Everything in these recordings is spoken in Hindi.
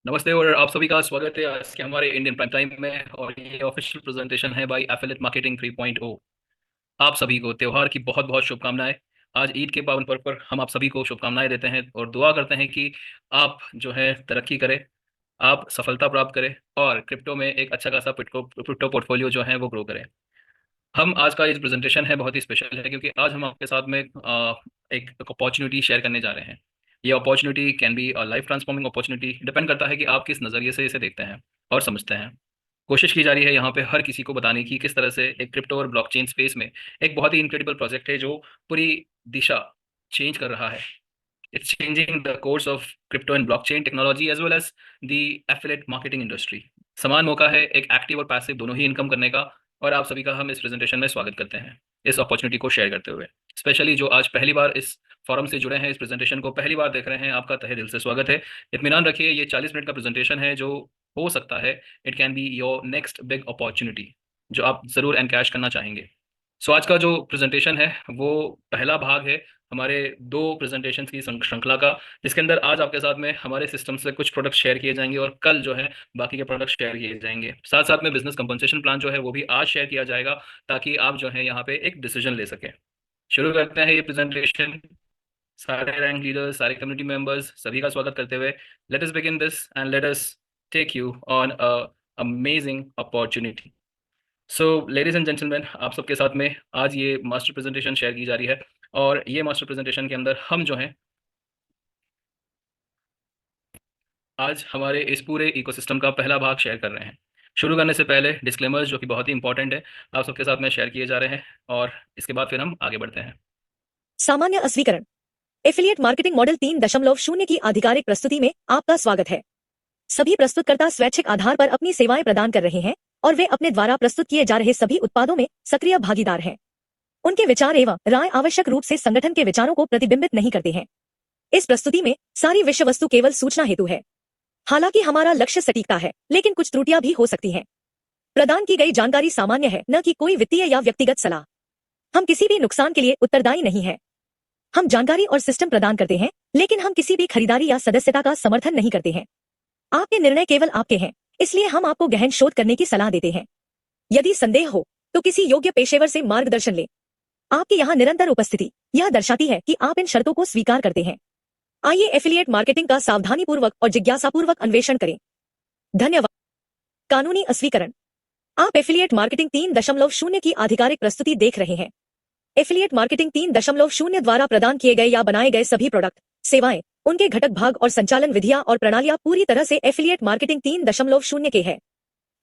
नमस्ते और आप सभी का स्वागत है आज के हमारे इंडियन प्राइम टाइम में। और ये ऑफिशियल प्रेजेंटेशन है बाय एफिलिएट मार्केटिंग 3.0। आप सभी को त्योहार की बहुत बहुत शुभकामनाएं। आज ईद के पावन पर्व पर हम आप सभी को शुभकामनाएं देते हैं और दुआ करते हैं कि आप जो है तरक्की करें, आप सफलता प्राप्त करें और क्रिप्टो में एक अच्छा खासा क्रिप्टो पोर्टफोलियो जो है वो ग्रो करें। हम आज का ये प्रेजेंटेशन है बहुत ही स्पेशल है क्योंकि आज हम आपके साथ में एक अपॉर्चुनिटी शेयर करने जा रहे हैं। ये opportunity can be life transforming opportunity. Depend करता है कि आप किस नज़रिए से इसे देखते हैं और समझते हैं। कोशिश की जा रही है यहाँ पे हर किसी को बताने की किस तरह से एक क्रिप्टो और ब्लॉकचेन स्पेस में एक बहुत ही इनक्रेडिबल प्रोजेक्ट है जो पूरी दिशा चेंज कर रहा है। It's changing the course of crypto and blockchain technology as well as the affiliate marketing industry. समान मौका है एक एक्टिव और पैसिव दोनों ही इनकम करने का। और आप सभी का हम इस प्रेजेंटेशन में स्वागत करते हैं इस अपॉर्चुनिटी को शेयर करते हुए। स्पेशली जो आज पहली बार इस फोरम से जुड़े हैं, इस प्रेजेंटेशन को पहली बार देख रहे हैं, आपका तहे दिल से स्वागत है। इत्मीनान रखिए, ये 40 मिनट का प्रेजेंटेशन है जो हो सकता है it can be your next big opportunity जो आप जरूर एनकैश करना चाहेंगे। सो आज का जो प्रेजेंटेशन है वो पहला भाग है हमारे दो प्रेजेंटेशंस की श्रृंखला का, जिसके अंदर आज आपके साथ में हमारे सिस्टम से कुछ प्रोडक्ट शेयर किए जाएंगे और कल जो है बाकी के प्रोडक्ट शेयर किए जाएंगे। साथ साथ में बिजनेस कंपनसेशन प्लान जो है वो भी आज शेयर किया जाएगा ताकि आप जो है यहाँ पे एक डिसीजन ले सकें। शुरू करते हैं ये प्रेजेंटेशन। सारे रैंक लीडर्स, सारे कम्युनिटी मेंबर्स, सभी का स्वागत करते हुए let us begin this and let us take you on a amazing opportunity. So ladies and gentleman, आप सबके साथ में आज ये मास्टर प्रेजेंटेशन शेयर की जा रही है। और ये मास्टर प्रेजेंटेशन के अंदर हम जो है आज हमारे इस पूरे इकोसिस्टम का पहला भाग शेयर कर रहे हैं। शुरू करने से पहले डिस्क्लेमर्स जो कि बहुत ही इंपॉर्टेंट है आप सबके साथ में शेयर किए जा रहे हैं और इसके बाद फिर हम आगे बढ़ते हैं। सामान्य अस्वीकरण। एफिलिएट मार्केटिंग मॉडल 3.0 की आधिकारिक प्रस्तुति में आपका स्वागत है। सभी प्रस्तुतकर्ता स्वैच्छिक आधार पर अपनी सेवाएं प्रदान कर रहे हैं और वे अपने द्वारा प्रस्तुत किए जा रहे सभी उत्पादों में सक्रिय भागीदार हैं। उनके विचार एवं राय आवश्यक रूप से संगठन के विचारों को प्रतिबिंबित नहीं करते हैं। इस प्रस्तुति में सारी विषय वस्तु केवल सूचना हेतु है। हालांकि हमारा लक्ष्य सटीकता है, लेकिन कुछ त्रुटियां भी हो सकती हैं। प्रदान की गई जानकारी सामान्य है, न कि कोई वित्तीय या व्यक्तिगत सलाह। हम किसी भी नुकसान के लिए उत्तरदायी नहीं है। हम जानकारी और सिस्टम प्रदान करते हैं, लेकिन हम किसी भी खरीदारी या सदस्यता का समर्थन नहीं करते हैं। आपके निर्णय केवल आपके हैं, इसलिए हम आपको गहन शोध करने की सलाह देते हैं। यदि संदेह हो तो किसी योग्य पेशेवर से मार्गदर्शन लें। आपकी यहाँ निरंतर उपस्थिति यह दर्शाती है कि आप इन शर्तों को स्वीकार करते हैं। आइए एफिलिएट मार्केटिंग का सावधानीपूर्वक और जिज्ञासापूर्वक अन्वेषण करें। धन्यवाद। कानूनी अस्वीकरण। आप एफिलिएट मार्केटिंग 3.0 की आधिकारिक प्रस्तुति देख रहे हैं। एफिलिएट मार्केटिंग 3.0 द्वारा प्रदान किए गए या बनाए गए सभी प्रोडक्ट, सेवाएं, उनके घटक भाग और संचालन विधियां और प्रणालियां पूरी तरह से एफिलिएट मार्केटिंग 3.0 के हैं।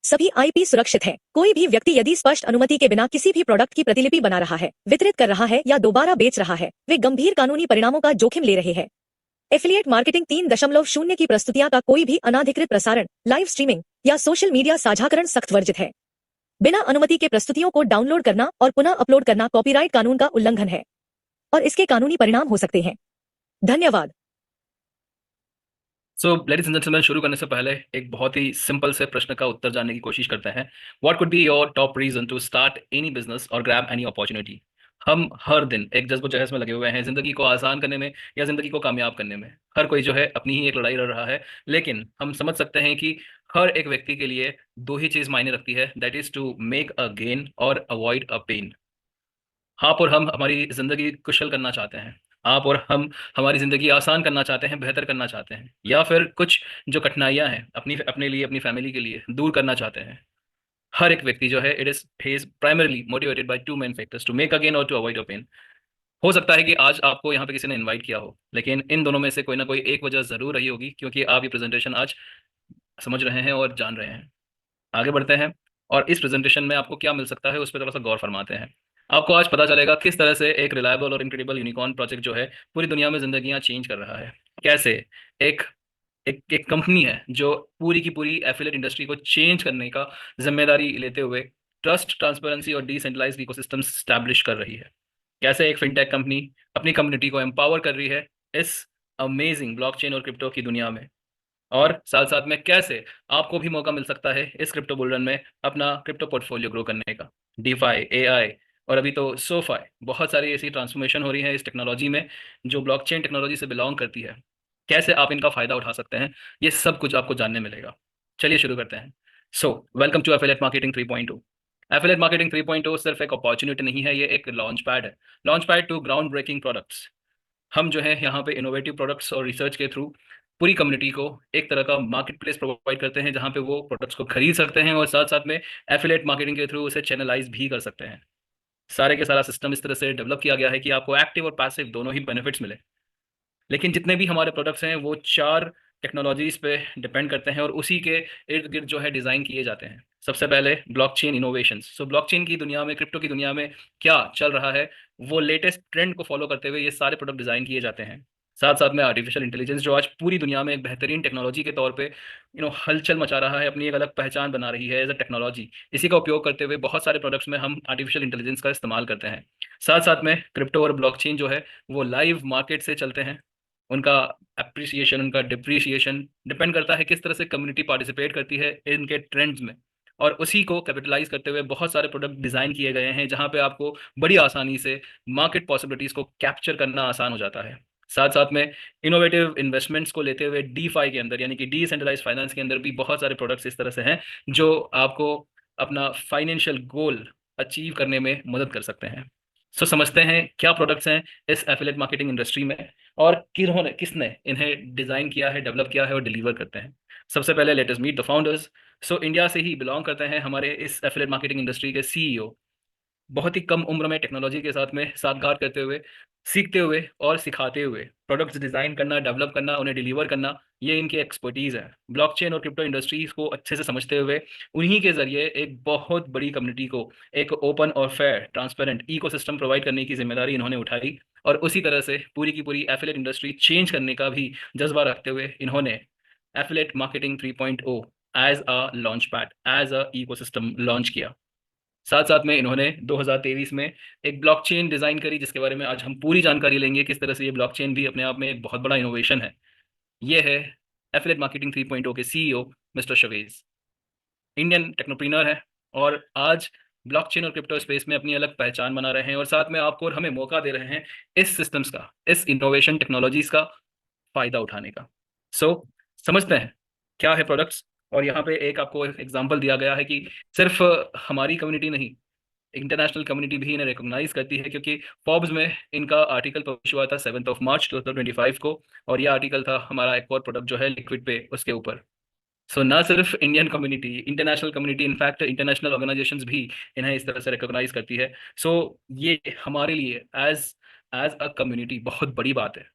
सभी आईपी सुरक्षित है। कोई भी व्यक्ति यदि स्पष्ट अनुमति के बिना किसी भी प्रोडक्ट की प्रतिलिपि बना रहा है, वितरित कर रहा है या दोबारा बेच रहा है, वे गंभीर कानूनी परिणामों का जोखिम ले रहे हैं। एफिलिएट मार्केटिंग 3.0 की प्रस्तुतियां का कोई भी अनाधिकृत प्रसारण, लाइव स्ट्रीमिंग या सोशल मीडिया साझाकरण सख्त वर्जित है। बिना अनुमति के प्रस्तुतियों को डाउनलोड करना और पुनः अपलोड करना कॉपीराइट कानून का उल्लंघन है और इसके कानूनी परिणाम हो सकते हैं। धन्यवाद। सो लेडीज एंड जेंटलमैन, शुरू करने से पहले एक बहुत ही सिंपल से प्रश्न का उत्तर जानने की कोशिश करते हैं। What could be your top reason to start any business or grab any opportunity. हम हर दिन एक जज्बोजहज में लगे हुए हैं जिंदगी को आसान करने में या जिंदगी को कामयाब करने में। हर कोई जो है अपनी ही एक लड़ाई लड़ रहा है, लेकिन हम समझ सकते हैं कि हर एक व्यक्ति के लिए दो ही चीज मायने रखती है, that is to make a gain or avoid a pain. आप और हम हमारी ज़िंदगी कुशल करना चाहते हैं। आप और हम हमारी ज़िंदगी आसान करना चाहते हैं, बेहतर करना चाहते हैं, या फिर कुछ जो कठिनाइयाँ हैं अपने लिए, अपनी फैमिली के लिए दूर करना चाहते हैं। हर एक व्यक्ति जो है it is he is primarily motivated by two main factors, to make a gain or to avoid a pain. हो सकता है कि आज आपको यहाँ पे किसी ने इनवाइट किया हो, लेकिन इन दोनों में से कोई ना कोई एक वजह ज़रूर रही होगी क्योंकि आप ये प्रेजेंटेशन आज समझ रहे हैं और जान रहे हैं। आगे बढ़ते हैं और इस प्रेजेंटेशन में आपको क्या मिल सकता है उस पर थोड़ा सा गौर फरमाते हैं। आपको आज पता चलेगा किस तरह से एक रिलायबल और इनक्रेडिबल यूनिकॉर्न प्रोजेक्ट जो है पूरी दुनिया में जिंदगियां चेंज कर रहा है। कैसे एक एक कंपनी है जो पूरी की पूरी एफिलिएट इंडस्ट्री को चेंज करने का जिम्मेदारी लेते हुए ट्रस्ट, ट्रांसपेरेंसी और डिसेंट्रलाइज्ड इकोसिस्टम स्टैब्लिश कर रही है। कैसे एक फिनटेक कंपनी अपनी कम्युनिटी को एम्पावर कर रही है इस अमेजिंग ब्लॉकचेन और क्रिप्टो की दुनिया में। और साथ साथ में कैसे आपको भी मौका मिल सकता है इस क्रिप्टो बुल रन में अपना क्रिप्टो पोर्टफोलियो ग्रो करने का। डीफाई, एआई और अभी तो सोफाई, बहुत सारी ऐसी ट्रांसफॉर्मेशन हो रही है इस टेक्नोलॉजी में जो ब्लॉकचेन टेक्नोलॉजी से बिलोंग करती है। कैसे आप इनका फायदा उठा सकते हैं, ये सब कुछ आपको जानने मिलेगा। चलिए शुरू करते हैं। So welcome to affiliate marketing 3.0। Affiliate marketing 3.0 सिर्फ एक अपॉर्चुनिटी नहीं है, ये एक लॉन्च पैड है। Launch pad to ground breaking products. हम जो है यहाँ पे इनोवेटिव प्रोडक्ट्स और रिसर्च के थ्रू पूरी कम्युनिटी को एक तरह का मार्केट प्लेस प्रोवाइड करते हैं, जहाँ पे वो प्रोडक्ट्स को खरीद सकते हैं और साथ साथ में एफिलिएट मार्केटिंग के थ्रू उसे चैनलाइज भी कर सकते हैं। सारे के सारा सिस्टम इस तरह से डेवलप किया गया है कि आपको एक्टिव और पैसिव दोनों ही बेनिफिट्स मिले। लेकिन जितने भी हमारे प्रोडक्ट्स हैं वो चार टेक्नोलॉजीज पे डिपेंड करते हैं और उसी के इर्द गिर्द जो है डिज़ाइन किए जाते हैं। सबसे पहले ब्लॉकचेन इनोवेशंस। सो ब्लॉकचेन की दुनिया में, क्रिप्टो की दुनिया में क्या चल रहा है, वो लेटेस्ट ट्रेंड को फॉलो करते हुए ये सारे प्रोडक्ट डिज़ाइन किए जाते हैं। साथ साथ में आर्टिफिशियल इंटेलिजेंस, जो आज पूरी दुनिया में एक बेहतरीन टेक्नोलॉजी के तौर पे हलचल मचा रहा है, अपनी एक अलग पहचान बना रही है एज अ टेक्नोलॉजी। इसी का उपयोग करते हुए बहुत सारे प्रोडक्ट्स में हम आर्टिफिशियल इंटेलिजेंस का इस्तेमाल करते हैं। साथ साथ में क्रिप्टो और ब्लॉकचेन जो है वो लाइव मार्केट से चलते हैं। उनका अप्रिसिएशन, उनका डिप्रिसिएशन डिपेंड करता है किस तरह से कम्युनिटी पार्टिसिपेट करती है इनके ट्रेंड्स में। और उसी को कैपिटलाइज करते हुए बहुत सारे प्रोडक्ट डिजाइन किए गए हैं, जहां पे आपको बड़ी आसानी से मार्केट पॉसिबिलिटीज को कैप्चर करना आसान हो जाता है। साथ साथ में इनोवेटिव इन्वेस्टमेंट्स को लेते हुए डीफाई के अंदर, यानी कि डिसेंट्रलाइज फाइनेंस के अंदर भी बहुत सारे प्रोडक्ट्स इस तरह से हैं जो आपको अपना फाइनेंशियल गोल अचीव करने में मदद कर सकते हैं। सो समझते हैं क्या प्रोडक्ट्स हैं इस एफिलिएट मार्केटिंग इंडस्ट्री में और किन्होंने किसने इन्हें डिजाइन किया है, डेवलप किया है और डिलीवर करते हैं। सबसे पहले let us meet the founders. So India से ही बिलोंग करते हैं हमारे इस एफिलिएट मार्केटिंग इंडस्ट्री के सीईओ। बहुत ही कम उम्र में टेक्नोलॉजी के साथ में साथगार करते हुए, सीखते हुए और सिखाते हुए प्रोडक्ट्स डिजाइन करना, डेवलप करना, उन्हें डिलीवर करना, ये इनकी एक्सपर्टीज है। ब्लॉकचेन और क्रिप्टो इंडस्ट्रीज को अच्छे से समझते हुए उन्हीं के जरिए एक बहुत बड़ी कम्युनिटी को एक ओपन और फेयर ट्रांसपेरेंट इकोसिस्टम प्रोवाइड करने की जिम्मेदारी इन्होंने उठाई। और उसी तरह से पूरी की पूरी एफिलेट इंडस्ट्री चेंज करने का भी जज्बा रखते हुए इन्होंने affiliate marketing 3.0 as a launch pad, as a ecosystem launch किया। साथ साथ में इन्होंने 2023 में एक ब्लॉकचेन डिजाइन करी, जिसके बारे में आज हम पूरी जानकारी लेंगे, किस तरह से ये ब्लॉकचेन भी अपने आप में एक बहुत बड़ा इनोवेशन है। ये है एफिलिएट मार्केटिंग 3.0 के सीईओ मिस्टर शवेज। इंडियन टेक्नोप्रेन्योर है और आज ब्लॉकचेन और क्रिप्टो स्पेस में अपनी अलग पहचान बना रहे हैं और साथ में आपको और हमें मौका दे रहे हैं इस सिस्टम्स का, इस इनोवेशन टेक्नोलॉजीज का फायदा उठाने का। सो समझते हैं क्या है प्रोडक्ट्स। और यहाँ पे एक आपको एग्जांपल दिया गया है कि सिर्फ हमारी कम्युनिटी नहीं, इंटरनेशनल कम्युनिटी भी इन्हें रिकॉग्नाइज करती है, क्योंकि फोर्ब्स में इनका आर्टिकल पब्लिश हुआ था 7 मार्च 2025 को। और ये आर्टिकल था हमारा एक और प्रोडक्ट जो है लिक्विड पे, उसके ऊपर। सो ना सिर्फ Indian community, international community, in fact international organisations भी इन्हें इस तरह से रिकॉग्नाइज करती है। सो ये हमारे लिए एज एज अ कम्युनिटी बहुत बड़ी बात है।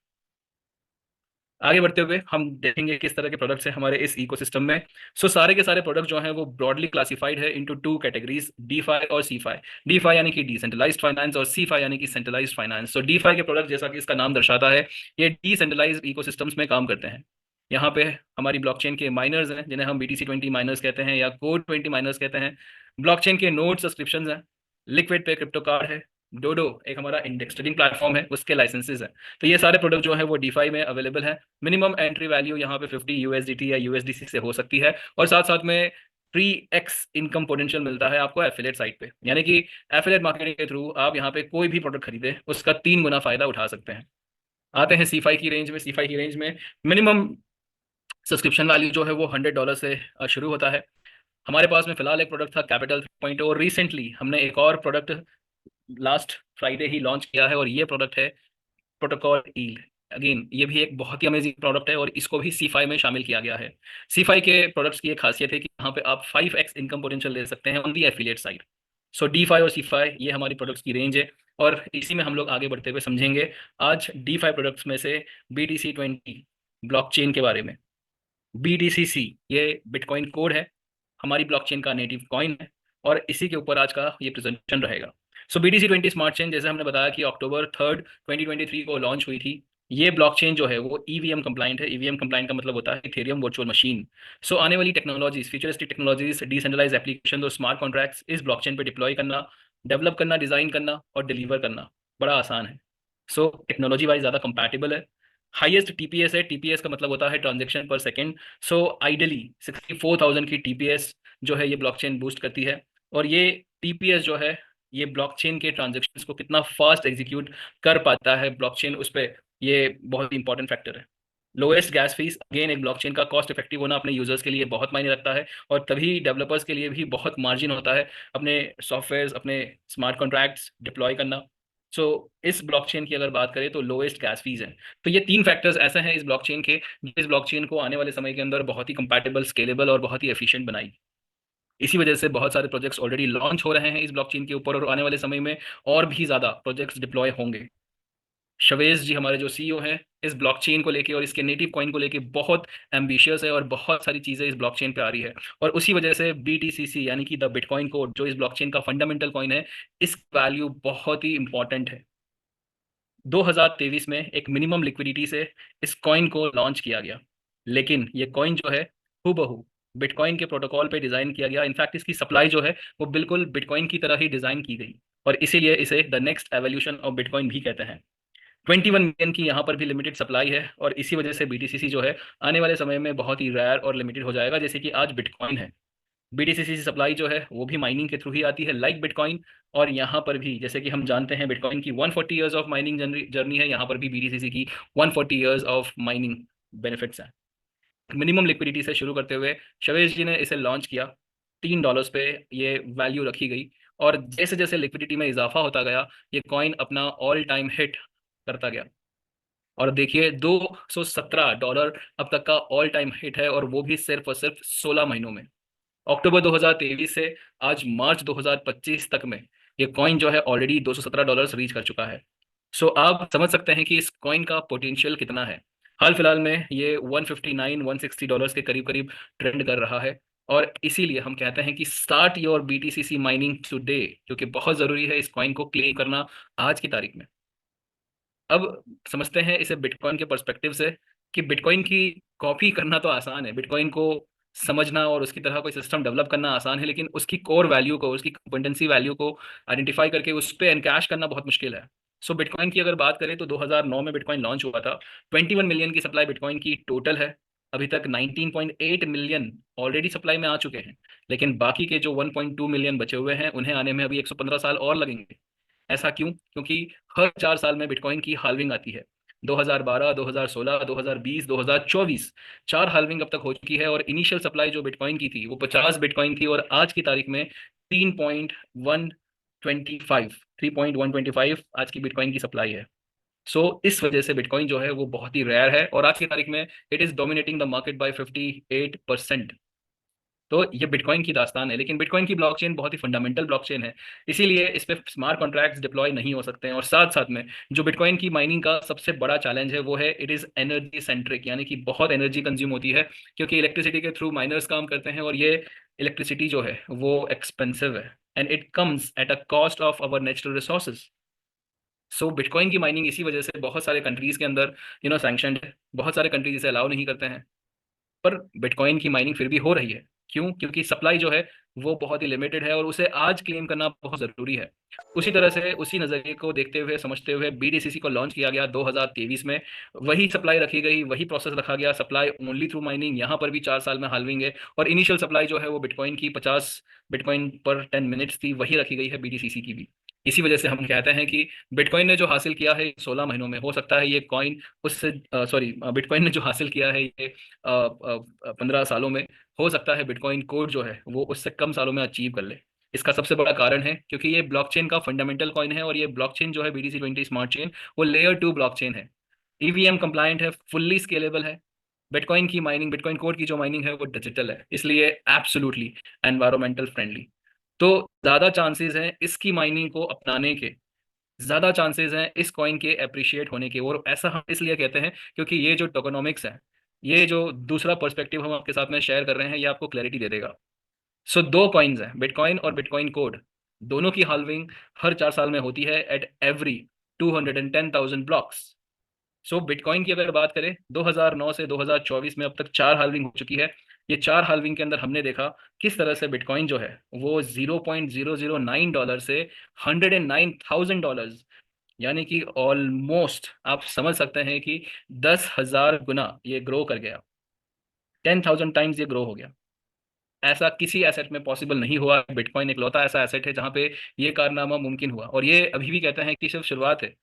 आगे बढ़ते हुए हम देखेंगे किस तरह के प्रोडक्ट्स हैं हमारे इस इकोसिस्टम में। सो सारे के सारे प्रोडक्ट जो हैं वो ब्रॉडली क्लासिफाइड है इनटू टू कैटेगरीज, डीफाई और सीफाई। डीफाई यानी कि डिसेंट्रलाइज्ड फाइनेंस और सीफाई यानी कि सेंट्रलाइज्ड फाइनेंस। सो डीफाई के प्रोडक्ट, जैसा कि इसका नाम दर्शाता है, ये डिसेंट्रलाइज्ड इकोसिस्टम्स में काम करते हैं। यहाँ पे हमारी ब्लॉकचेन के माइनर्स हैं, जिन्हें हम BTC20 माइनर्स कहते हैं या कोड 20 माइनर्स कहते हैं। ब्लॉकचेन के नोड सब्सक्रिप्शन हैं। लिक्विड पे क्रिप्टो कार्ड है। डोडो एक हमारा इंडेक्स ट्रेडिंग प्लेटफॉर्म है, उसके लाइसेंसेज हैं। तो ये सारे प्रोडक्ट जो है वो डीफाई में अवेलेबल है। मिनिमम एंट्री वैल्यू यहाँ पे 50 USDT या USDC से हो सकती है। और साथ साथ में 3x इनकम पोटेंशियल मिलता है आपको एफिलिएट साइट पे, यानी कि एफिलिएट मार्केटिंग के थ्रू आप यहाँ पे कोई भी प्रोडक्ट खरीदे उसका 3 गुना फायदा उठा सकते हैं। आते हैं सीफाई की रेंज में। सीफाई की रेंज में मिनिमम सब्सक्रिप्शन वैल्यू जो है वो $100 से शुरू होता है। हमारे पास में फिलहाल एक प्रोडक्ट था कैपिटल 3.0, और रिसेंटली हमने एक और प्रोडक्ट लास्ट फ्राइडे ही लॉन्च किया है, और ये प्रोडक्ट है प्रोटोकॉल ईल। अगेन ये भी एक बहुत ही अमेजिंग प्रोडक्ट है और इसको भी सी फाइव में शामिल किया गया है। सी फाइव के प्रोडक्ट्स की एक खासियत है कि यहाँ पे आप 5x इनकम पोटेंशियल ले सकते हैं on the affiliate side. So D5 और C5 ये हमारी प्रोडक्ट्स की रेंज है, और इसी में हम लोग आगे बढ़ते हुए समझेंगे आज D5 प्रोडक्ट्स में से BTC20 ब्लॉकचेन के बारे में। BTCC ये बिटकॉइन कोड है, हमारी ब्लॉकचेन का नेटिव कॉइन है, और इसी के ऊपर आज का ये प्रेजेंटेशन रहेगा। सो BTC20 स्मार्ट चेन, जैसे हमने बताया कि October 3, 2023 को लॉन्च हुई थी। ये ब्लॉकचेन जो है वो EVM कंप्लाइंट है। EVM कंप्लाइंट का मतलब होता है इथेरियम वर्चुअल मशीन। सो आने वाली technologies, futuristic technologies, decentralize application और स्मार्ट कॉन्ट्रैक्ट्स इस ब्लॉकचेन पे डिप्लॉय करना, डेवलप करना, डिजाइन करना और डिलीवर करना बड़ा आसान है। सो टेक्नोलॉजी वाइज ज़्यादा कंपैटिबल है। हाईएस्ट TPS है। TPS का मतलब होता है ट्रांजेक्शन पर सेकेंड। सो आइडली 64,000 की TPS जो है ये ब्लॉकचेन बूस्ट करती है। और ये TPS जो है ये ब्लॉकचेन के ट्रांजेक्शन्स को कितना फास्ट एग्जीक्यूट कर पाता है ब्लॉकचेन, उस पर ये बहुत इंपॉर्टेंट फैक्टर है। लोएस्ट गैस फीस अगेन एक ब्लॉकचेन का कॉस्ट इफेक्टिव होना अपने यूजर्स के लिए बहुत मायने रखता है, और तभी डेवलपर्स के लिए भी बहुत मार्जिन होता है अपने सॉफ्टवेयर, अपने स्मार्ट कॉन्ट्रैक्ट्स डिप्लॉय करना। सो इस ब्लॉकचेन की अगर बात करें तो लोएस्ट गैस फीस है। तो ये तीन फैक्टर्स ऐसे हैं इस ब्लॉकचेन के, जो इस ब्लॉकचेन को आने वाले समय के अंदर बहुत ही कंपैटिबल, स्केलेबल और बहुत ही एफिशिएंट बनाएगी। इसी वजह से बहुत सारे प्रोजेक्ट्स ऑलरेडी लॉन्च हो रहे हैं इस ब्लॉकचेन के ऊपर, और आने वाले समय में और भी ज्यादा प्रोजेक्ट्स डिप्लॉय होंगे। शवेज जी हमारे जो सीईओ हैं, इस ब्लॉकचेन को लेके और इसके नेटिव कॉइन को लेके बहुत एम्बिशियस है, और बहुत सारी चीजें इस ब्लॉकचेन पे आ रही है। और उसी वजह से BTCC यानी कि द बिटकॉइन कोड, जो इस ब्लॉकचेन का फंडामेंटल कॉइन है, इस वैल्यू बहुत ही इंपॉर्टेंट है। 2023 में एक मिनिमम लिक्विडिटी से इस कॉइन को लॉन्च किया गया, लेकिन ये कॉइन जो है हूबहू बिटकॉइन के प्रोटोकॉल पे डिजाइन किया गया। इनफैक्ट इसकी सप्लाई जो है वो बिल्कुल बिटकॉइन की तरह ही डिजाइन की गई, और इसीलिए इसे the next evolution of bitcoin भी कहते हैं। 21 मिलियन की यहाँ पर भी लिमिटेड सप्लाई है, और इसी वजह से BTCC जो है आने वाले समय में बहुत ही रेयर और लिमिटेड हो जाएगा, जैसे कि आज बिटकॉइन है। BTCC सप्लाई जो है वो भी माइनिंग के थ्रू ही आती है लाइक बिटकॉइन। और यहाँ पर भी जैसे कि हम जानते हैं बिटकॉइन की 140 ईयर्स ऑफ माइनिंग जर्नी है, यहाँ पर भी BTCC की 140 ईयर्स ऑफ माइनिंग बेनिफिट्स हैं। मिनिमम लिक्विडिटी से शुरू करते हुए शवेश जी ने इसे लॉन्च किया, $3 पे ये वैल्यू रखी गई, और जैसे जैसे लिक्विडिटी में इजाफा होता गया ये कॉइन अपना ऑल टाइम हिट करता गया। और देखिए $217 अब तक का ऑल टाइम हिट है, और वो भी सिर्फ और सिर्फ 16 महीनों में। अक्टूबर 2023 से आज मार्च 2025 तक में ये कॉइन जो है ऑलरेडी $217 रीच कर चुका है। सो आप समझ सकते हैं कि इस कॉइन का पोटेंशियल कितना है। हाल फिलहाल में ये 159 $160 के करीब करीब ट्रेंड कर रहा है, और इसीलिए हम कहते हैं कि start your BTCC mining today, क्योंकि बहुत जरूरी है इस कॉइन को क्लेम करना आज की तारीख में। अब समझते हैं इसे बिटकॉइन के पर्सपेक्टिव से, कि बिटकॉइन की कॉपी करना तो आसान है, बिटकॉइन को समझना और उसकी तरह कोई सिस्टम डेवलप करना आसान है, लेकिन उसकी कोर वैल्यू को, उसकी कंपोनेंसी वैल्यू को आइडेंटिफाई करके उस पर एनकैश करना बहुत मुश्किल है। सो बिटकॉइन की अगर बात करें तो 2009 में बिटकॉइन लॉन्च हुआ था। 21 मिलियन की सप्लाई बिटकॉइन की टोटल है। अभी तक 19.8 मिलियन ऑलरेडी सप्लाई में आ चुके हैं, लेकिन बाकी के जो 1.2 मिलियन बचे हुए हैं उन्हें आने में अभी 115 साल और लगेंगे। ऐसा क्यों? क्योंकि हर 4 साल में बिटकॉइन की हाल्विंग आती है। 2012, 2016, 2020, 2024 चार हाल्विंग अब तक हो चुकी है, और इनिशियल सप्लाई जो बिटकॉइन की थी वो 50 बिटकॉइन थी, और आज की तारीख में 3.125 आज की बिटकॉइन की सप्लाई है। सो इस वजह से बिटकॉइन जो है वो बहुत ही रेयर है, और आज की तारीख में it is dominating the market by 58%। तो ये बिटकॉइन की दास्तान है, लेकिन बिटकॉइन की ब्लॉकचेन बहुत ही फंडामेंटल ब्लॉकचेन है, इसीलिए इस पे स्मार्ट कॉन्ट्रैक्ट्स डिप्लॉय नहीं हो सकते हैं। और साथ साथ में जो बिटकॉइन की माइनिंग का सबसे बड़ा चैलेंज है वो है इट इज एनर्जी सेंट्रिक, यानी कि बहुत एनर्जी कंज्यूम होती है, क्योंकि इलेक्ट्रिसिटी के थ्रू माइनर्स काम करते हैं, और ये इलेक्ट्रिसिटी जो है वो एक्सपेंसिव है, and it comes at a cost of our natural resources. So bitcoin की माइनिंग इसी वजह से बहुत सारे कंट्रीज के अंदर सैंक्शनड है, बहुत सारे कंट्रीज इसे अलाउ नहीं करते हैं। पर बिटकॉइन की माइनिंग फिर भी हो रही है। क्यों? क्योंकि सप्लाई जो है वो बहुत ही लिमिटेड है, और उसे आज क्लेम करना बहुत जरूरी है। उसी तरह से उसी नजरिए को देखते हुए, समझते हुए BTCC को लॉन्च किया गया 2023 में। वही सप्लाई रखी गई, वही प्रोसेस रखा गया, सप्लाई ओनली थ्रू माइनिंग। यहाँ पर भी 4 साल में हाल्विंग है, और इनिशियल सप्लाई जो है वो बिटकॉइन की 50 बिटकॉइन पर 10 मिनट्स थी, वही रखी गई है BTCC की भी। इसी वजह से हम कहते हैं कि बिटकॉइन ने जो हासिल किया है 16 महीनों में, हो सकता है ये कॉइन उससे, सॉरी, बिटकॉइन ने जो हासिल किया है ये 15 सालों में, हो सकता है बिटकॉइन कोड जो है वो उससे कम सालों में अचीव कर ले। इसका सबसे बड़ा कारण है क्योंकि ये ब्लॉकचेन का फंडामेंटल कॉइन है, और ये ब्लॉकचेन जो है BTC20 स्मार्ट चेन, वो लेयर 2 ब्लॉकचेन है, EVM कंप्लायंट है, फुल्ली स्केलेबल है। बिटकॉइन की माइनिंग, बिटकॉइन कोड की जो माइनिंग है वो डिजिटल है, इसलिए एब्सोल्युटली एनवायरमेंटल फ्रेंडली। तो ज्यादा चांसेस हैं इसकी माइनिंग को अपनाने के, ज्यादा चांसेस हैं इस कॉइन के अप्रिशिएट होने के। और ऐसा हम इसलिए कहते हैं क्योंकि ये जो टोकेनोमिक्स है, ये जो दूसरा पर्सपेक्टिव हम आपके साथ में शेयर कर रहे हैं, ये आपको क्लैरिटी दे देगा। सो दो कॉइन्स हैं, बिटकॉइन और बिटकॉइन कोड, दोनों की हाल्विंग हर 4 साल में होती है at every 210,000 blocks. So bitcoin की अगर बात करें 2009 से 2024 में अब तक 4 हाल्विंग हो चुकी है। ये 4 हाल्विंग के अंदर हमने देखा किस तरह से बिटकॉइन जो है वो $0.009 से $109,000, यानी कि ऑलमोस्ट आप समझ सकते हैं कि 10,000 गुना ये ग्रो कर गया, 10,000 टाइम्स ये ग्रो हो गया। ऐसा किसी एसेट में पॉसिबल नहीं हुआ। बिटकॉइन एक लौता ऐसा एसेट है जहां पे ये कारनामा मुमकिन हुआ, और ये अभी भी कहते हैं कि सिर्फ शुरुआत है।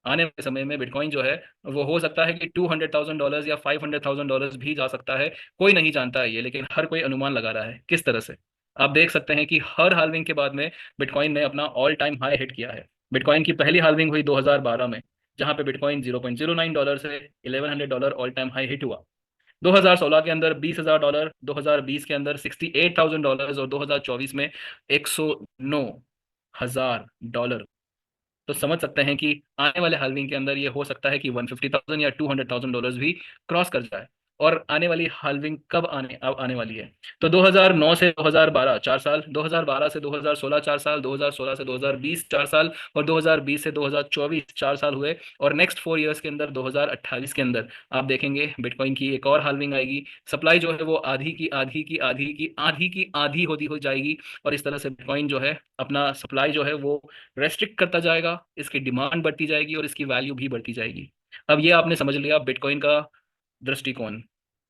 आने वाले समय में बिटकॉइन जो है वो हो सकता है कि $200,000 या $500,000 भी जा सकता है। कोई नहीं जानता है ये, लेकिन हर कोई अनुमान लगा रहा है। किस तरह से? आप देख सकते हैं कि हर हाल्विंग के बाद में बिटकॉइन ने अपना ऑल टाइम हाई हिट किया है। बिटकॉइन की पहली हाल्विंग हुई 2012 में, जहां पे बिटकॉइन $0.09 से $1,100 ऑल टाइम हाई हिट हुआ। 2016 के अंदर $20,000, 2020 के अंदर $68,000 और 2024 में $109,000। तो समझ सकते हैं कि आने वाले हाल्विंग के अंदर ये हो सकता है कि 150,000 या $200,000 भी क्रॉस कर जाए। और आने वाली हाल्विंग कब अब आने वाली है? तो 2009 से 2012 4 साल, 2012 से 2016 4 साल, 2016 से 2020 4 साल, और 2020 से 2024 4 साल हुए। और नेक्स्ट 4 इयर्स के अंदर 2028 के अंदर आप देखेंगे बिटकॉइन की एक और हाल्विंग आएगी। सप्लाई जो है वो आधी की आधी की आधी की आधी की आधी होती हो जाएगी। और इस तरह से बिटकॉइन जो है अपना सप्लाई जो है वो रेस्ट्रिक्ट करता जाएगा, इसकी डिमांड बढ़ती जाएगी और इसकी वैल्यू भी बढ़ती जाएगी। अब ये आपने समझ लिया बिटकॉइन का दृष्टिकोण।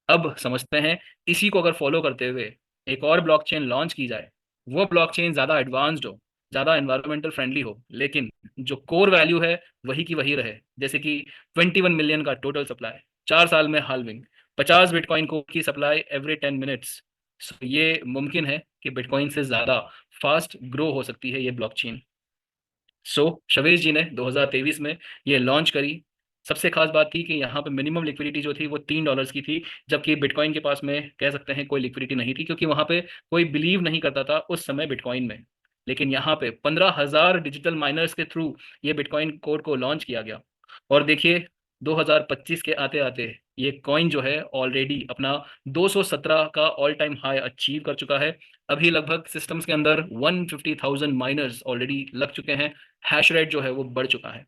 अब समझते हैं, इसी को अगर फॉलो करते हुए एक और ब्लॉकचेन लॉन्च की जाए, वो ब्लॉकचेन ज़्यादा एडवांस्ड हो, ज़्यादा एनवायरमेंटल फ्रेंडली हो, लेकिन जो कोर वैल्यू है वही की वही रहे। जैसे कि 21 मिलियन का टोटल सप्लाई, 4 साल में हाल्विंग, 50 बिटकॉइन को की सप्लाई एवरी 10 मिनट्स। ये मुमकिन है कि बिटकॉइन से ज़्यादा फास्ट ग्रो हो सकती है ये ब्लॉकचेन। शवेश जी ने 2023 में ये लॉन्च करी। सबसे खास बात थी कि यहाँ पे मिनिमम लिक्विडिटी जो थी वो $3 की थी, जबकि बिटकॉइन के पास में कह सकते हैं कोई लिक्विडिटी नहीं थी, क्योंकि वहाँ पे कोई बिलीव नहीं करता था उस समय बिटकॉइन में। लेकिन यहाँ पे 15,000 डिजिटल माइनर्स के थ्रू ये बिटकॉइन कोड को लॉन्च किया गया। और देखिए 2025 के आते आते ये कॉइन जो है ऑलरेडी अपना 217 का ऑल टाइम हाई अचीव कर चुका है। अभी लगभग सिस्टम्स के अंदर 150,000 माइनर्स ऑलरेडी लग चुके हैं। हैश रेट जो है वो बढ़ चुका है।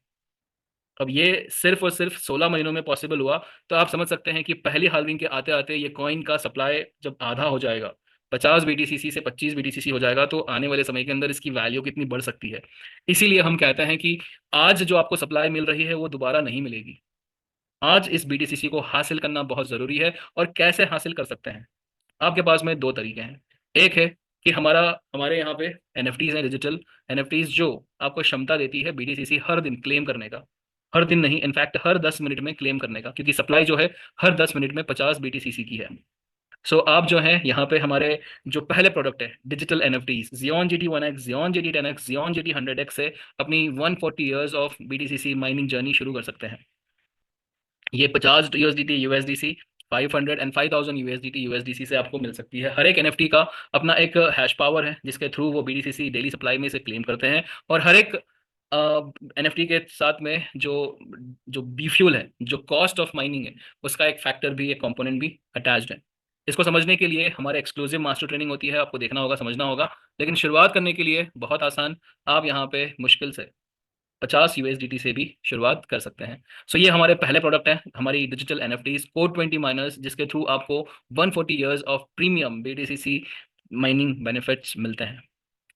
अब ये सिर्फ और सिर्फ 16 महीनों में पॉसिबल हुआ। तो आप समझ सकते हैं कि पहली हाल्विंग के आते आते ये कॉइन का सप्लाई जब आधा हो जाएगा, 50 बीटीसीसी से 25 बीटीसीसी हो जाएगा, तो आने वाले समय के अंदर इसकी वैल्यू कितनी बढ़ सकती है। इसीलिए हम कहते हैं कि आज जो आपको सप्लाई मिल रही है वो दोबारा नहीं मिलेगी। आज इस बीटीसीसी को हासिल करना बहुत जरूरी है। और कैसे हासिल कर सकते हैं? आपके पास में दो तरीके हैं। एक है कि हमारे यहाँ पे एनएफटीज हैं, डिजिटल एनएफटीज, जो आपको क्षमता देती है बीटीसीसी हर दिन क्लेम करने का। हर दिन नहीं, इनफैक्ट हर 10 मिनट में क्लेम करने का, क्योंकि सप्लाई जो है हर 10 मिनट में 50 बीटीसीसी की है। आप जो है यहाँ पे हमारे जो पहले प्रोडक्ट है डिजिटल एनएफटीज, जियोन GT1X, जियोन GT10X, जियोन GT100X से अपनी 140 years of BTCC mining journey शुरू कर सकते हैं। ये 50 USDT USDC, 500 and 5,000 USDT USDC से आपको मिल सकती है। हर एक एनएफटी का अपना एक हैश पावर है, जिसके थ्रू वो बीडीसीसी डेली सप्लाई में से क्लेम करते हैं। और हर एक एनएफटी के साथ में जो जो बी फ्यूल है, जो कॉस्ट ऑफ माइनिंग है, उसका एक फैक्टर भी, एक कंपोनेंट भी अटैच्ड है। इसको समझने के लिए हमारे एक्सक्लूसिव मास्टर ट्रेनिंग होती है, आपको देखना होगा, समझना होगा। लेकिन शुरुआत करने के लिए बहुत आसान, आप यहाँ पे मुश्किल से 50 USDT से भी शुरुआत कर सकते हैं। ये हमारे पहले प्रोडक्ट है, हमारी डिजिटल एनएफटीज कोड 20 माइनर्स, जिसके थ्रू आपको 140 years of premium BTCC mining benefits मिलते हैं।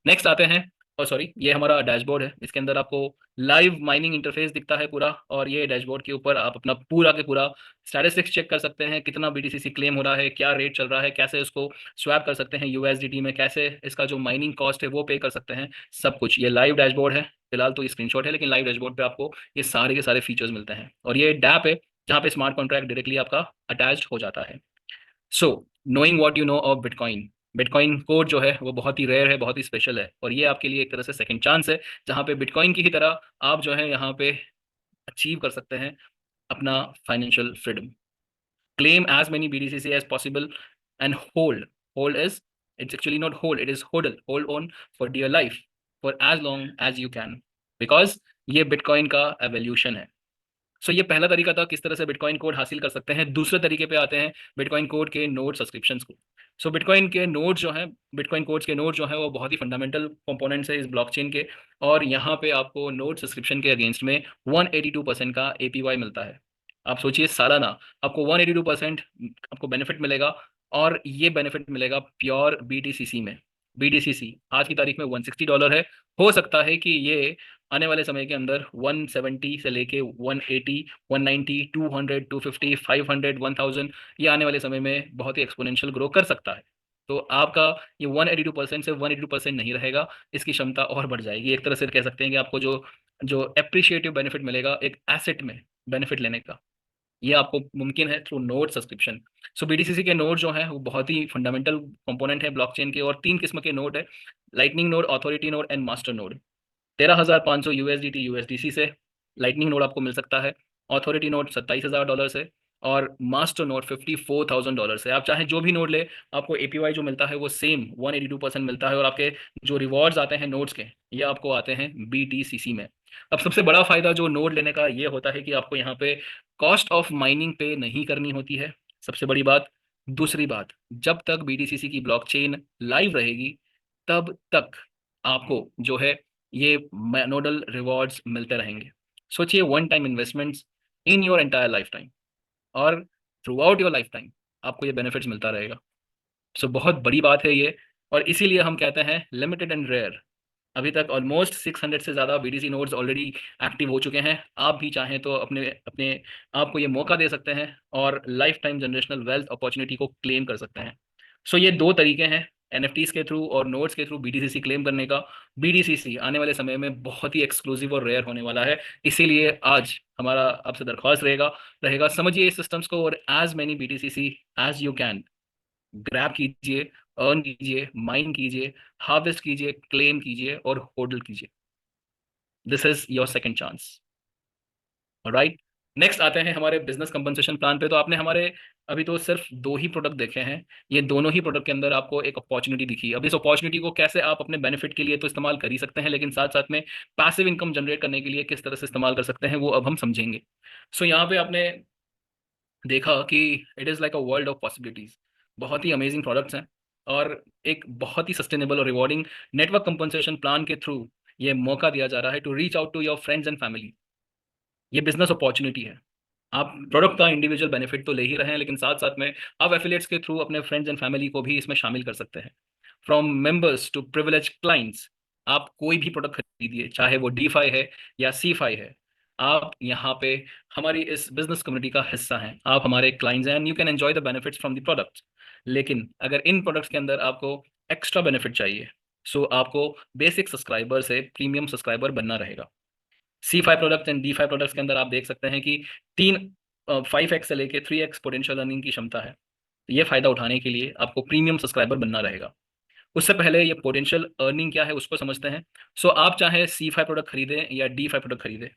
नेक्स्ट आते हैं, और सॉरी, ये हमारा डैशबोर्ड है। इसके अंदर आपको लाइव माइनिंग इंटरफेस दिखता है पूरा। और ये डैशबोर्ड के ऊपर आप अपना पूरा के पूरा स्टैटिस्टिक्स चेक कर सकते हैं, कितना बीटीसीसी क्लेम हो रहा है, क्या रेट चल रहा है, कैसे उसको स्वैप कर सकते हैं यूएसडीटी में, कैसे इसका जो माइनिंग कॉस्ट है वो पे कर सकते हैं। सब कुछ ये लाइव डैशबोर्ड है। फिलहाल तो ये स्क्रीनशॉट है, लेकिन लाइव डैशबोर्ड पे आपको ये सारे के सारे फीचर्स मिलते हैं। और ये डैप है जहाँ पे स्मार्ट कॉन्ट्रैक्ट डायरेक्टली आपका अटैच हो जाता है। Knowing what you know of bitcoin, bitcoin code जो है वो बहुत ही रेयर है, बहुत ही स्पेशल है। और ये आपके लिए एक तरह से सेकंड चांस है, जहाँ पे बिटकॉइन की ही तरह आप जो है यहाँ पे अचीव कर सकते हैं अपना financial freedom. Claim as many BTCC as possible and hold is, it's actually not hold, it is hold on for dear life for as long as you can, because ये बिटकॉइन का एवोल्यूशन है। ये पहला तरीका था किस तरह से बिटकॉइन कोड हासिल कर सकते हैं। दूसरे तरीके पे आते हैं बिटकॉइन कोड के नोड सब्सक्रिप्शंस को। बिटकॉइन के नोड जो हैं, बिटकॉइन कोड्स के नोड जो हैं वो बहुत ही फंडामेंटल कंपोनेंट्स है इस ब्लॉकचेन के। और यहाँ पे आपको नोड सब्सक्रिप्शन के अगेंस्ट में 182% का APY मिलता है। आप सोचिए, सालाना आपको 182% आपको बेनिफिट मिलेगा। और ये बेनिफिट मिलेगा प्योर BTCC में। BTCC आज की तारीख में $160 है। हो सकता है कि ये आने वाले समय के अंदर 170 से लेके 180, 190, 200, 250, 500, 1000, ये आने वाले समय में बहुत ही एक्सपोनेंशियल ग्रो कर सकता है। तो आपका ये 182% से 182% नहीं रहेगा, इसकी क्षमता और बढ़ जाएगी। एक तरह से कह सकते हैं कि आपको जो जो अप्रिशिएटिव बेनिफिट मिलेगा एक एसेट में बेनिफिट लेने का, ये आपको मुमकिन है थ्रू नोड सब्सक्रिप्शन। सो बीडीसीसी के नोड जो हैं वो बहुत ही फंडामेंटल कंपोनेंट है ब्लॉकचेन के, और 3 किस्म के नोड है, lightning node, authority node and master node. 13,500 USDT USDC से लाइटनिंग नोड आपको मिल सकता है, अथॉरिटी नोड $27,000 से, और मास्टर नोड $54,000 से। आप चाहे जो भी नोड ले, आपको एपीवाई जो मिलता है वो सेम 182% मिलता है, और आपके जो रिवॉर्ड्स आते हैं नोड्स के, ये आपको आते हैं बीटीसीसी में। अब सबसे बड़ा फायदा जो नोड लेने का ये होता है कि आपको यहाँ पे कॉस्ट ऑफ माइनिंग पे नहीं करनी होती है, सबसे बड़ी बात। दूसरी बात, जब तक बीटीसीसी की ब्लॉकचेन लाइव रहेगी तब तक आपको जो है ये नोडल रिवॉर्ड्स मिलते रहेंगे। सोचिए, one time investments in your entire life time, और throughout your life time आपको ये बेनिफिट्स मिलता रहेगा। सो बहुत बड़ी बात है ये, और इसीलिए हम कहते हैं लिमिटेड एंड रेयर। अभी तक ऑलमोस्ट 600 से ज़्यादा बीटीसी नोड्स ऑलरेडी एक्टिव हो चुके हैं। आप भी चाहें तो अपने अपने आप को ये मौका दे सकते हैं और life time generational wealth opportunity को क्लेम कर सकते हैं। सो ये दो तरीके हैं, एनएफटीज के थ्रू और नोड्स के थ्रू बीडीसीसी क्लेम करने का। बीडीसीसी आने वाले समय में बहुत ही एक्सक्लूसिव और रेयर होने वाला है, इसीलिए आज हमारा आपसे दरख्वास्त रहेगा रहेगा समझिए इस सिस्टम्स को, और as many BTCC as you can grab कीजिए, अर्न कीजिए, माइन कीजिए, हार्वेस्ट कीजिए, क्लेम कीजिए और होल्ड कीजिए। This is your second chance. Right. Next आते हैं हमारे बिजनेस कंपनसेशन प्लान पे। तो आपने हमारे अभी तो सिर्फ दो ही प्रोडक्ट देखे हैं, ये दोनों ही प्रोडक्ट के अंदर आपको एक अपॉर्चुनिटी दिखी। अब इस अपॉर्चुनिटी को कैसे आप अपने बेनिफिट के लिए तो इस्तेमाल कर ही सकते हैं, लेकिन साथ साथ में पैसिव इनकम जनरेट करने के लिए किस तरह से इस्तेमाल कर सकते हैं वो अब हम समझेंगे। सो यहाँ पे आपने देखा कि it is like a world of possibilities, बहुत ही अमेजिंग प्रोडक्ट्स हैं, और एक बहुत ही सस्टेनेबल और रिवॉर्डिंग नेटवर्क कंपनसेशन प्लान के थ्रू ये मौका दिया जा रहा है to reach out to your friends and family. ये बिजनेस अपॉर्चुनिटी है। आप प्रोडक्ट का इंडिविजुअल बेनिफिट तो ले ही रहे हैं, लेकिन साथ साथ में आप एफिलिएट्स के थ्रू अपने फ्रेंड्स एंड फैमिली को भी इसमें शामिल कर सकते हैं। From members to privilege clients, आप कोई भी प्रोडक्ट खरीदिए, चाहे वो डीफाई है या सीफाई है, आप यहाँ पे हमारी इस बिजनेस कम्युनिटी का हिस्सा हैं, आप हमारे क्लाइंट्स हैं, and you can enjoy the benefits from the products. लेकिन अगर इन प्रोडक्ट्स के अंदर आपको एक्स्ट्रा बेनिफिट चाहिए, सो आपको बेसिक सब्सक्राइबर से प्रीमियम सब्सक्राइबर बनना रहेगा। C5 products and D5 products के अंदर आप देख सकते हैं कि तीन 5x से लेके 3x पोटेंशियल अर्निंग की क्षमता है। तो ये फायदा उठाने के लिए आपको प्रीमियम सब्सक्राइबर बनना रहेगा। उससे पहले ये पोटेंशियल अर्निंग क्या है उसको समझते हैं। सो आप चाहे C5 प्रोडक्ट खरीदें या D5 प्रोडक्ट खरीदें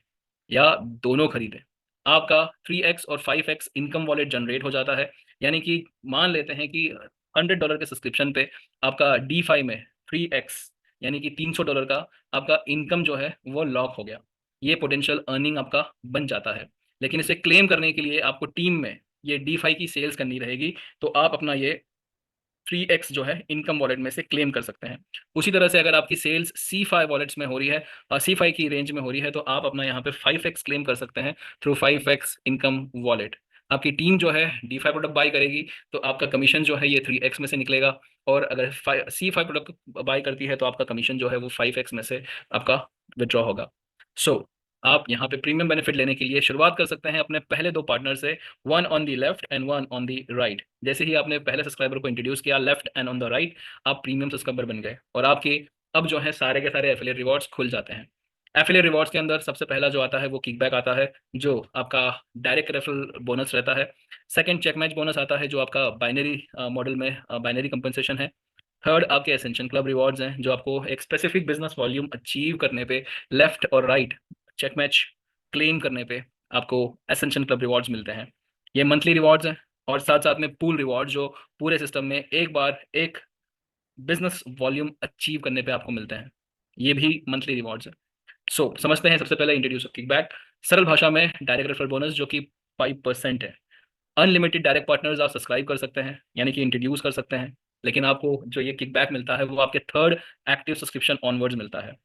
या दोनों खरीदें, आपका 3x और 5x इनकम वॉलेट जनरेट हो जाता है। यानी कि मान लेते हैं कि $100 के सब्सक्रिप्शन पे आपका D5 में 3x यानी कि $300 का आपका इनकम जो है वो लॉक हो गया। ये पोटेंशियल अर्निंग आपका बन जाता है। लेकिन इसे क्लेम करने के लिए आपको टीम में ये D5 की सेल्स करनी रहेगी, तो आप अपना ये 3x जो है इनकम वॉलेट में से क्लेम कर सकते हैं। उसी तरह से अगर आपकी सेल्स C5 वॉलेट्स में हो रही है और C5 की रेंज में हो रही है, तो आप अपना यहाँ पे 5x क्लेम कर सकते हैं थ्रू 5x इनकम वॉलेट। आपकी टीम जो है D5 प्रोडक्ट बाई करेगी, तो आपका कमीशन जो है ये 3x में से निकलेगा, और अगर C5 प्रोडक्ट बाई करती है तो आपका कमीशन जो है वो 5x में से आपका विड्रॉ होगा। सो आप यहाँ पे प्रीमियम बेनिफिट लेने के लिए शुरुआत कर सकते हैं अपने पहले दो पार्टनर से, one on the left and one on the right. जैसे ही आपने पहले सब्सक्राइबर को इंट्रोड्यूस किया left and on the right, आप प्रीमियम सब्सक्राइबर बन गए, और आपके अब जो है सारे के सारे एफिलिएट रिवॉर्ड्स खुल जाते हैं। एफिलिएट रिवॉर्ड्स के अंदर सबसे पहला जो आता है वो किकबैक आता है, जो आपका डायरेक्ट रेफरल बोनस रहता है। सेकंड चेक मैच बोनस आता है, जो आपका बाइनरी मॉडल में बाइनरी कंपनसेशन है। थर्ड आपके एसेंशियल क्लब रिवॉर्ड्स हैं, जो आपको एक स्पेसिफिक बिजनेस वॉल्यूम अचीव करने पे लेफ्ट और राइट चेक मैच क्लेम करने पे आपको एसेंशियल क्लब रिवॉर्ड्स मिलते हैं। ये मंथली रिवॉर्ड्स हैं, और साथ साथ में पूल रिवॉर्ड जो पूरे सिस्टम में एक बार एक बिजनेस वॉल्यूम अचीव करने पे आपको मिलते हैं, ये भी मंथली रिवॉर्ड्स हैं। सो समझते हैं सबसे पहले इंट्रोड्यूस किकबैक। सरल भाषा में डायरेक्ट रेफरल बोनस जो कि 5% है। अनलिमिटेड डायरेक्ट पार्टनर्स आप सब्सक्राइब कर सकते हैं, यानी कि इंट्रोड्यूस कर सकते हैं, लेकिन आपको जो ये किकबैक मिलता है वो आपके थर्ड एक्टिव सब्सक्रिप्शन ऑनवर्ड्स मिलता है।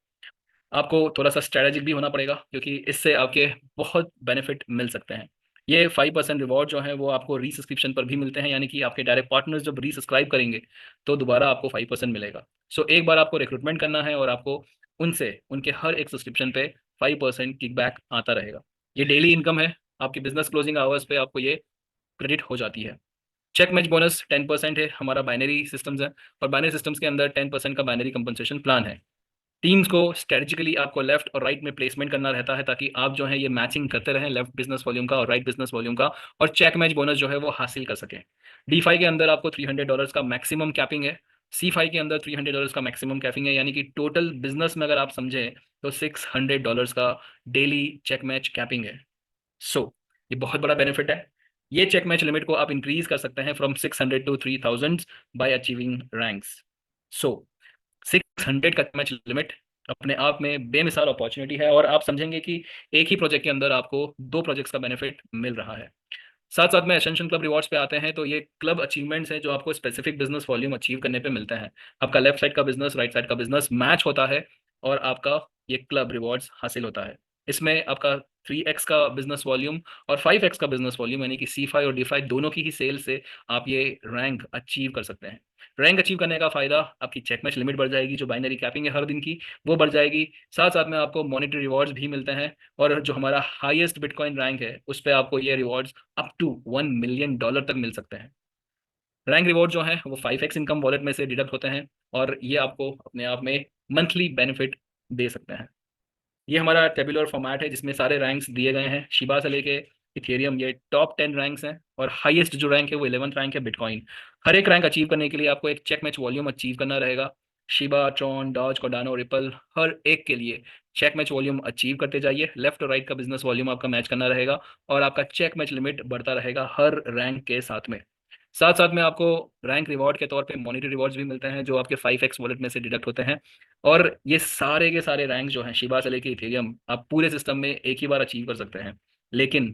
आपको थोड़ा सा स्ट्रेटेजिक भी होना पड़ेगा, क्योंकि इससे आपके बहुत बेनिफिट मिल सकते हैं। ये 5% रिवॉर्ड जो है वो आपको रीसब्सक्रिप्शन पर भी मिलते हैं, यानी कि आपके डायरेक्ट पार्टनर्स जब रीसब्सक्राइब करेंगे तो दोबारा आपको 5% मिलेगा। सो एक बार आपको रिक्रूटमेंट करना है और आपको उनसे उनके हर एक सब्सक्रिप्शन पे 5% किकबैक आता रहेगा। ये डेली इनकम है, आपकी बिजनेस क्लोजिंग आवर्स पे आपको ये क्रेडिट हो जाती है। चेक मैच बोनस 10% है, हमारा बाइनरी सिस्टम्स है, और बाइनरी सिस्टम्स के अंदर 10% का बाइनरी कंपनसेशन प्लान है। टीम्स को स्ट्रेटेजिकली आपको लेफ्ट और राइट में प्लेसमेंट करना रहता है, ताकि आप जो है ये मैचिंग करते रहें, लेफ्ट बिजनेस वॉल्यूम का और राइट बिजनेस वॉल्यूम का, और चेक मैच बोनस जो है वो हासिल कर सकें। D5 के अंदर आपको $300 का मैक्सिमम कैपिंग है। C5 के अंदर $300 का मैक्सिमम कैपिंग है, यानी कि टोटल बिजनेस में अगर आप समझें तो $600 का डेली चेक मैच कैपिंग है। सो ये बहुत बड़ा बेनिफिट है। ये चेक मैच लिमिट को आप इंक्रीज कर सकते हैं from 600 to 3000 by achieving ranks. So 600 का मैच लिमिट अपने आप में बेमिसाल अपॉर्चुनिटी है, और आप समझेंगे कि एक ही प्रोजेक्ट के अंदर आपको दो प्रोजेक्ट्स का बेनिफिट मिल रहा है। साथ साथ में एसेंशियल क्लब रिवॉर्ड्स पे आते हैं, तो ये क्लब अचीवमेंट्स हैं जो आपको स्पेसिफिक बिजनेस वॉल्यूम अचीव करने पे मिलते हैं। आपका लेफ्ट साइड का बिजनेस, राइट साइड का बिजनेस मैच होता है, और आपका ये क्लब रिवॉर्ड्स हासिल होता है। इसमें आपका 3x का बिजनेस वॉल्यूम और 5x का बिजनेस वॉल्यूम, यानी कि C5 और D5 दोनों की ही सेल से आप ये रैंक अचीव कर सकते हैं। रैंक अचीव करने का फायदा, आपकी चेक मैच लिमिट बढ़ जाएगी, जो बाइनरी कैपिंग है हर दिन की, वो बढ़ जाएगी। साथ साथ में आपको मॉनेटरी रिवॉर्ड्स भी मिलते हैं, और जो हमारा हाईएस्ट बिटकॉइन रैंक है उस पर आपको ये रिवॉर्ड्स अप टू $1 मिलियन तक मिल सकते हैं। रैंक रिवॉर्ड जो है वो 5x इनकम वॉलेट में से डिडक्ट होते हैं, और ये आपको अपने आप में मंथली बेनिफिट दे सकते हैं। ये हमारा टेबुलर फॉर्मेट है जिसमें सारे रैंक्स दिए गए हैं, शिबा से लेके इथेरियम, ये टॉप 10 रैंक्स हैं, और हाईएस्ट जो रैंक है वो 11th रैंक है बिटकॉइन। हर एक रैंक अचीव करने के लिए आपको एक चेक मैच वॉल्यूम अचीव करना रहेगा। शिबा, ट्रॉन, डॉज, कोडानो, रिपल, हर एक के लिए चेक मैच वॉल्यूम अचीव करते जाइए। लेफ्ट और राइट का बिजनेस वॉल्यूम आपका मैच करना रहेगा, और आपका चेक मैच लिमिट बढ़ता रहेगा हर रैंक के साथ में। साथ साथ में आपको रैंक रिवॉर्ड के तौर पे मॉनेटरी रिवॉर्ड्स भी मिलते हैं, जो आपके 5x वॉलेट में से डिडक्ट होते हैं। और ये सारे के सारे रैंक जो हैं शिबा से लेके इथेरियम, आप पूरे सिस्टम में एक ही बार अचीव कर सकते हैं। लेकिन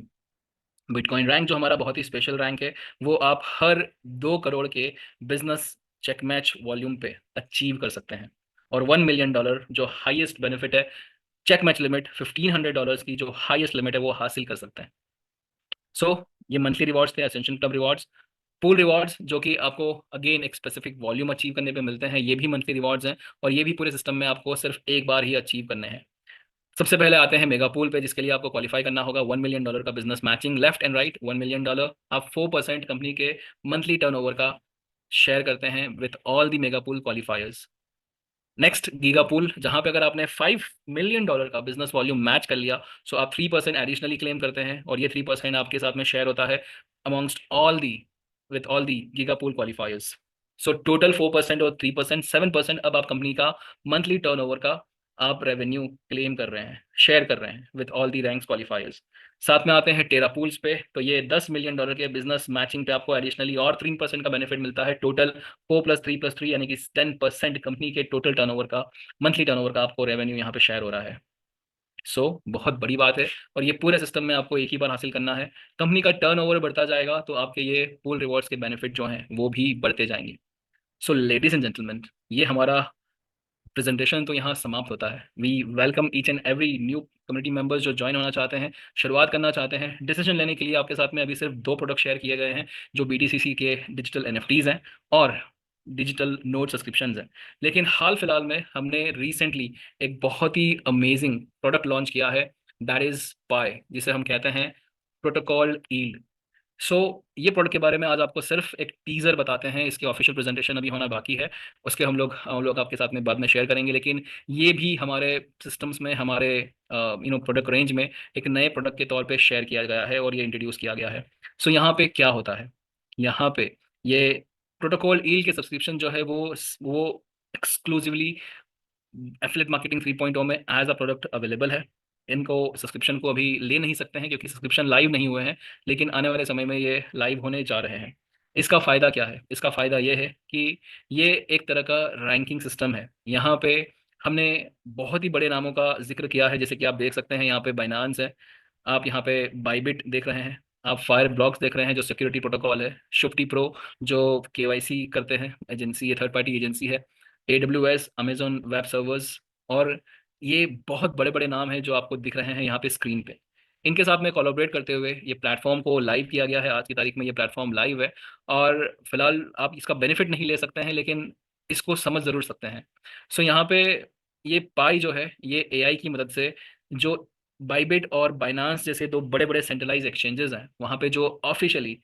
बिटकॉइन रैंक जो हमारा बहुत ही स्पेशल रैंक है, वो आप हर 2 करोड़ के बिजनेस चेक मैच वॉल्यूम पे अचीव कर सकते हैं। और $1 मिलियन जो हाईएस्ट बेनिफिट है, चेक मैच लिमिट $1500 की जो हाईएस्ट लिमिट है वो हासिल कर सकते हैं। सो ये मंथली रिवॉर्ड्स थे, essential club rewards. Pool rewards जो कि आपको अगेन एक स्पेसिफिक वॉल्यूम अचीव करने पे मिलते हैं, ये भी मंथली रिवॉर्ड्स हैं, और ये भी पूरे सिस्टम में आपको सिर्फ एक बार ही अचीव करने हैं। सबसे पहले आते हैं मेगा पूल पे, जिसके लिए आपको क्वालिफाई करना होगा $1 मिलियन का business matching, left and right $1 million. आप 4% कंपनी के मंथली टर्नओवर का शेयर करते हैं with all the mega pool क्वालिफायर्स। Next giga pool, जहां पे अगर आपने $5 मिलियन का बिजनेस वॉल्यूम मैच कर लिया, सो आप 3% एडिशनली क्लेम करते हैं, और ये 3% आपके साथ में शेयर होता है amongst all the, with all the giga pool qualifiers. So total 4% और 3%, 7% अब आप कंपनी का मंथली टर्नओवर का आप रेवेन्यू क्लेम कर रहे हैं, शेयर कर रहे हैं विथ ऑल दी रैंक्स क्वालिफायर्स। साथ में आते हैं टेरा पूल्स पे, तो ये $10 मिलियन के बिजनेस मैचिंग पे आपको एडिशनली और 3% का बेनिफिट मिलता है। टोटल 4+3+3 यानी कि 10% कंपनी के टोटल टर्नओवर का, मंथली टर्नओवर का आपको रेवेन्यू यहाँ पे शेयर हो रहा है। सो बहुत बड़ी बात है, और ये पूरे सिस्टम में आपको एक ही बार हासिल करना है। कंपनी का टर्नओवर बढ़ता जाएगा तो आपके ये पूल रिवॉर्ड्स के बेनिफिट जो हैं वो भी बढ़ते जाएंगे। सो लेडीज एंड जेंटलमैन, ये हमारा प्रेजेंटेशन तो यहाँ समाप्त होता है। We welcome each and every new community members जो ज्वाइन होना चाहते हैं, शुरुआत करना चाहते हैं। डिसीजन लेने के लिए आपके साथ में अभी सिर्फ 2 प्रोडक्ट शेयर किए गए हैं, जो BTCC के डिजिटल NFTs हैं और डिजिटल नोट सब्सक्रिप्शन हैं। लेकिन हाल फिलहाल में हमने रिसेंटली एक बहुत ही अमेजिंग प्रोडक्ट लॉन्च किया है, दैट इज पाई, जिसे हम कहते हैं प्रोटोकॉल ईल्ड। सो ये प्रोडक्ट के बारे में आज आपको सिर्फ एक टीजर बताते हैं, इसकी ऑफिशियल प्रेजेंटेशन अभी होना बाकी है, उसके हम लोग आपके साथ में बाद में शेयर करेंगे। लेकिन ये भी हमारे सिस्टम्स में, हमारे प्रोडक्ट रेंज में एक नए प्रोडक्ट के तौर पे शेयर किया गया है, और ये इंट्रोड्यूस किया गया है। सो यहाँ पे क्या होता है, यहाँ पे ये प्रोटोकॉल ईल के सब्सक्रिप्शन जो है वो एक्सक्लूसिवली एफिलिएट मार्केटिंग 3.0 में एज अ प्रोडक्ट अवेलेबल है। इनको सब्सक्रिप्शन को अभी ले नहीं सकते हैं क्योंकि सब्सक्रिप्शन लाइव नहीं हुए हैं, लेकिन आने वाले समय में ये लाइव होने जा रहे हैं। इसका फ़ायदा क्या है? इसका फ़ायदा ये है कि ये एक तरह का रैंकिंग सिस्टम है। यहाँ पे हमने बहुत ही बड़े नामों का जिक्र किया है, जैसे कि आप देख सकते हैं यहाँ पे बाइनांस है, आप यहाँ पे बाइबिट देख रहे हैं, आप फायर ब्लॉक्स देख रहे हैं जो सिक्योरिटी प्रोटोकॉल है, शुफ्टी प्रो जो KYC करते हैं एजेंसी, ये थर्ड पार्टी एजेंसी है, AWS, अमेजोन वेब सर्वर्स, और ये बहुत बड़े बड़े नाम हैं जो आपको दिख रहे हैं यहाँ पे स्क्रीन पे। इनके साथ में कोलैबोरेट करते हुए ये प्लेटफॉर्म को लाइव किया गया है। आज की तारीख में ये प्लेटफॉर्म लाइव है, और फिलहाल आप इसका बेनिफिट नहीं ले सकते हैं, लेकिन इसको समझ ज़रूर सकते हैं। सो यहाँ पे ये पाई जो है, ये AI की मदद से, जो बाइबिट और बाइनांस जैसे दो बड़े बड़े सेंट्रलाइज एक्सचेंजेस हैं, वहाँ पे जो ऑफिशियली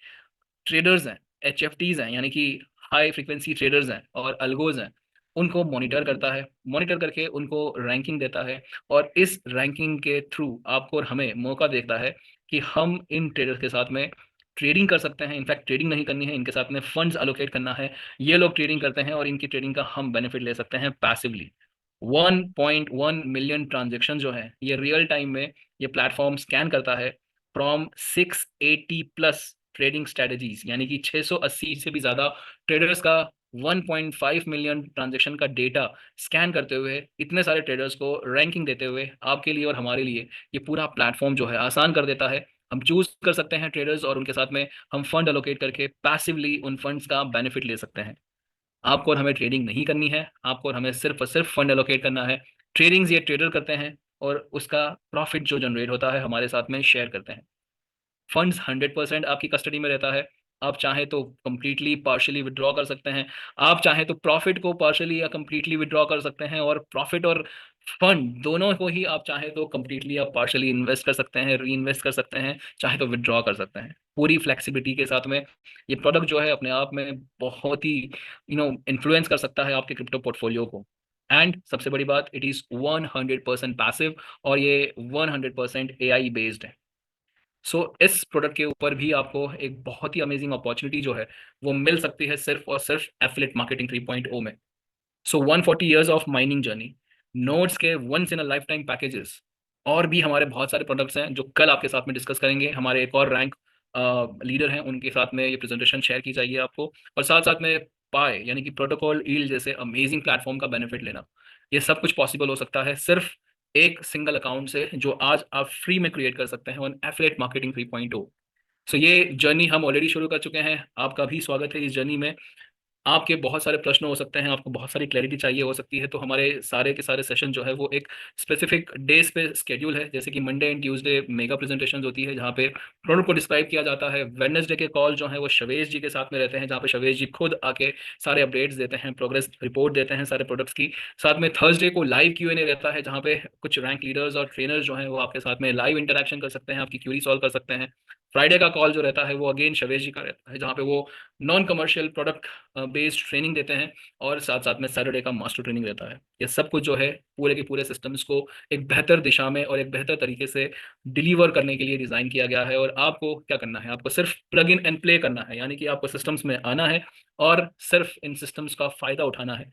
ट्रेडर्स हैं, HFTs हैं, यानी कि हाई फ्रीक्वेंसी ट्रेडर्स हैं और अल्गोज हैं, उनको मॉनिटर करता है, मॉनिटर करके उनको रैंकिंग देता है, और इस रैंकिंग के थ्रू आपको और हमें मौका देता है कि हम इन ट्रेडर्स के साथ में ट्रेडिंग कर सकते हैं। इनफैक्ट ट्रेडिंग नहीं करनी है, इनके साथ में फंड्स अलोकेट करना है। ये लोग ट्रेडिंग करते हैं और इनकी ट्रेडिंग का हम बेनिफिट ले सकते हैं पैसिवली। 1.1 मिलियन ट्रांजेक्शन जो है ये रियल टाइम में ये प्लेटफॉर्म स्कैन करता है फ्रॉम 680 प्लस ट्रेडिंग स्ट्रेटजीज, यानी कि 680 से भी ज्यादा ट्रेडर्स का 1.5 मिलियन ट्रांजेक्शन का डेटा स्कैन करते हुए, इतने सारे ट्रेडर्स को रैंकिंग देते हुए आपके लिए और हमारे लिए ये पूरा प्लेटफॉर्म जो है आसान कर देता है। हम चूज कर सकते हैं ट्रेडर्स और उनके साथ में हम फंड अलोकेट करके पैसिवली उन फंड्स का बेनिफिट ले सकते हैं। आपको और हमें ट्रेडिंग नहीं करनी है, आपको और हमें सिर्फ और सिर्फ फंड एलोकेट करना है। ट्रेडिंग्स ये ट्रेडर करते हैं और उसका प्रॉफिट जो जनरेट होता है हमारे साथ में शेयर करते हैं। फंड्स 100% आपकी कस्टडी में रहता है। आप चाहे तो कंप्लीटली पार्शियली विड्रॉ कर सकते हैं, आप चाहे तो प्रॉफिट को पार्शियली या कंप्लीटली विड्रॉ कर सकते हैं, और प्रॉफिट और फंड दोनों को ही आप चाहे तो कंप्लीटली या पार्शियली इन्वेस्ट कर सकते हैं, री इन्वेस्ट कर सकते हैं, चाहे तो विड्रॉ कर सकते हैं पूरी फ्लेक्सिबिलिटी के साथ में। ये प्रोडक्ट जो है अपने आप में बहुत ही इन्फ्लुएंस कर सकता है आपके क्रिप्टो पोर्टफोलियो को। एंड सबसे बड़ी बात, इट इज 100% पैसिव, और ये 100% AI बेस्ड है। इस प्रोडक्ट के ऊपर भी आपको एक बहुत ही अमेजिंग अपॉर्चुनिटी जो है वो मिल सकती है सिर्फ और सिर्फ एफिलिएट मार्केटिंग 3.0 में। 140 years of mining journey, nodes के once in a life time packages, और भी हमारे बहुत सारे प्रोडक्ट्स हैं जो कल आपके साथ में डिस्कस करेंगे। हमारे एक और रैंक लीडर हैं, उनके साथ में ये प्रेजेंटेशन शेयर की जाएगी आपको। और साथ साथ में पाए यानी कि प्रोटोकॉल ईल्ड जैसे अमेजिंग प्लेटफॉर्म का बेनिफिट लेना, ये सब कुछ पॉसिबल हो सकता है सिर्फ एक सिंगल अकाउंट से, जो आज आप फ्री में क्रिएट कर सकते हैं ऑन एफिलिएट मार्केटिंग 3.0। सो ये जर्नी हम ऑलरेडी शुरू कर चुके हैं। आपका भी स्वागत है इस जर्नी में। आपके बहुत सारे प्रश्न हो सकते हैं, आपको बहुत सारी क्लैरिटी चाहिए हो सकती है, तो हमारे सारे के सारे सेशन जो है वो एक स्पेसिफिक डेज पे स्केड्यूल है। जैसे कि Monday and Tuesday mega presentation होती है जहाँ पे प्रोडक्ट को डिस्क्राइब किया जाता है। वेडनेसडे के कॉल जो है वो शवेश जी के साथ में रहते हैं, जहाँ पे शवेश जी खुद आके सारे अपडेट्स देते हैं, प्रोग्रेस रिपोर्ट देते हैं सारे प्रोडक्ट्स की। साथ में थर्सडे को लाइव Q&A रहता है, जहाँ पे कुछ रैंक लीडर्स और ट्रेनर्स जो हैं वो आपके साथ में लाइव इंटरेक्शन कर सकते हैं, आपकी क्यूरी सॉल्व कर सकते हैं। फ्राइडे का कॉल जो रहता है वो अगेन शवेश जी का रहता है, जहाँ पे वो non commercial product based training देते हैं, और साथ साथ में सैटरडे का मास्टर ट्रेनिंग रहता है। ये सब कुछ जो है पूरे के पूरे सिस्टम्स को एक बेहतर दिशा में और एक बेहतर तरीके से डिलीवर करने के लिए डिज़ाइन किया गया है। और आपको क्या करना है, आपको सिर्फ प्लग इन एंड प्ले करना है, यानी कि आपको सिस्टम्स में आना है और सिर्फ इन सिस्टम्स का फ़ायदा उठाना है।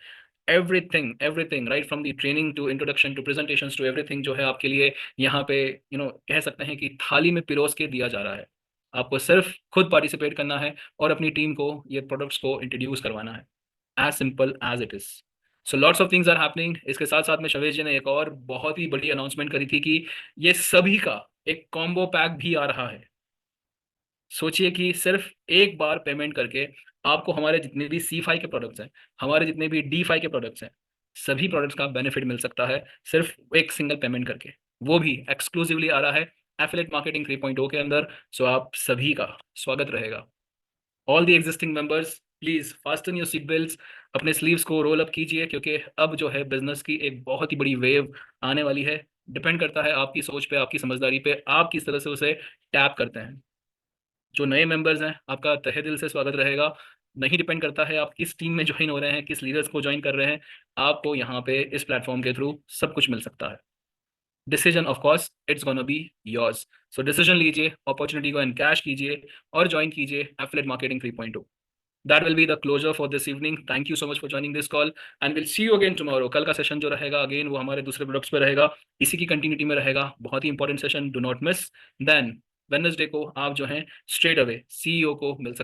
Everything right from the training to introduction to presentations to everything जो है आपके लिए यहाँ पे कह सकते हैं कि थाली में पिरोस के दिया जा रहा है। आपको सिर्फ खुद पार्टिसिपेट करना है और अपनी टीम को ये प्रोडक्ट्स को इंट्रोड्यूस करवाना है। As simple as it is. So lots of things are happening. इसके साथ साथ में शवेश जी ने एक और बहुत ही बड़ी अनाउंसमेंट करी थी कि ये सभी का एक कॉम्बो पैक भी आ रहा है। सोचिए कि सिर्फ एक बार पेमेंट करके आपको हमारे जितने भी C5 के प्रोडक्ट्स हैं, हमारे जितने भी D5 के प्रोडक्ट्स हैं, सभी प्रोडक्ट्स का बेनिफिट मिल सकता है सिर्फ एक सिंगल पेमेंट करके। वो भी एक्सक्लूसिवली आ रहा है एफिलिएट मार्केटिंग 3.0 के अंदर। सो आप सभी का स्वागत रहेगा। All the existing members, please fasten your seat belts, अपने स्लीव्स को रोल अप कीजिए, क्योंकि अब जो है बिजनेस की एक बहुत ही बड़ी वेव आने वाली है। डिपेंड करता है आपकी सोच पे, आपकी समझदारी पे, आप किस तरह से उसे टैप करते हैं। जो नए मेंबर्स हैं, आपका तहे दिल से स्वागत रहेगा। नहीं डिपेंड करता है आप किस टीम में ज्वाइन हो रहे हैं, किस लीडर्स को ज्वाइन कर रहे हैं, आपको यहाँ पे इस प्लेटफॉर्म के थ्रू सब कुछ मिल सकता है। Decision of course it's gonna be yours. So decision लीजिए, अपॉर्चुनिटी को एनकैश कीजिए और ज्वाइन कीजिए affiliate marketing 3.0। That will be the closure for this evening. Thank you so much for joining this call and we'll see you again tomorrow. कल का सेशन जो रहेगा अगेन वो हमारे दूसरे प्रोडक्ट्स पे रहेगा, इसी की कंटिन्यूटी में रहेगा। बहुत ही important session, do not miss. Then Wednesday को आप जो है स्ट्रेट अवे CEO को मिल सकते हैं।